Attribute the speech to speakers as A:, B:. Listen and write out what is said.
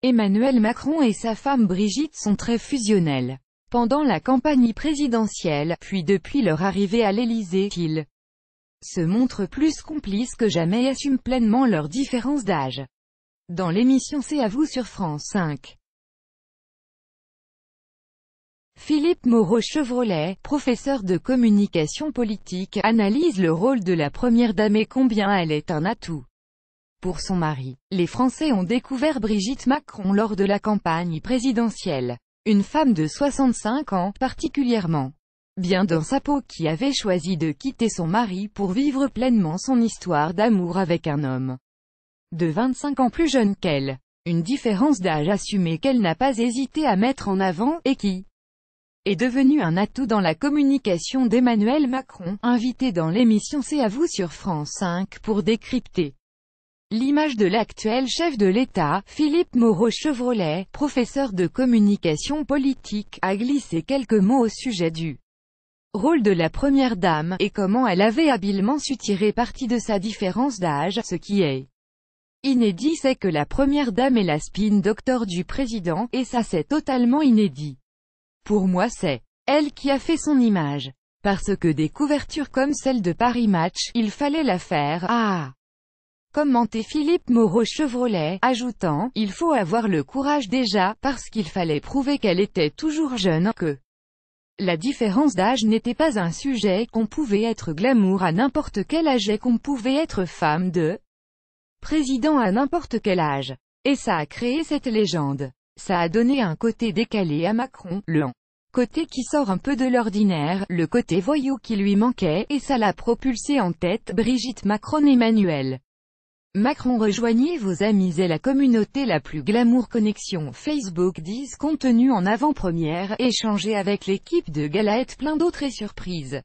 A: Emmanuel Macron et sa femme Brigitte sont très fusionnels. Pendant la campagne présidentielle, puis depuis leur arrivée à l'Élysée, ils se montrent plus complices que jamais et assument pleinement leurs différences d'âge. Dans l'émission C'est à vous sur France 5. Philippe Moreau-Chevrolet, professeur de communication politique, analyse le rôle de la première dame et combien elle est un atout pour son mari. Les Français ont découvert Brigitte Macron lors de la campagne présidentielle. Une femme de 65 ans, particulièrement bien dans sa peau, qui avait choisi de quitter son mari pour vivre pleinement son histoire d'amour avec un homme de 25 ans plus jeune qu'elle. Une différence d'âge assumée qu'elle n'a pas hésité à mettre en avant, et qui est devenu un atout dans la communication d'Emmanuel Macron, invité dans l'émission C'est à vous sur France 5 pour décrypter l'image de l'actuel chef de l'État. Philippe Moreau-Chevrolet, professeur de communication politique, a glissé quelques mots au sujet du rôle de la première dame, et comment elle avait habilement su tirer parti de sa différence d'âge. Ce qui est inédit, c'est que la première dame est la spin doctor du président, et ça c'est totalement inédit. Pour moi c'est elle qui a fait son image. Parce que des couvertures comme celle de Paris Match, il fallait la faire. Ah, commentait Philippe Moreau-Chevrolet, ajoutant, il faut avoir le courage déjà, parce qu'il fallait prouver qu'elle était toujours jeune, que la différence d'âge n'était pas un sujet, qu'on pouvait être glamour à n'importe quel âge et qu'on pouvait être femme de président à n'importe quel âge. Et ça a créé cette légende. Ça a donné un côté décalé à Macron, le côté qui sort un peu de l'ordinaire, le côté voyou qui lui manquait, et ça l'a propulsé en tête. Brigitte Macron. Emmanuel Macron. Rejoignez vos amis et la communauté la plus glamour. Connexion Facebook 10 contenu en avant-première, échangez avec l'équipe de Gala et plein d'autres et surprises.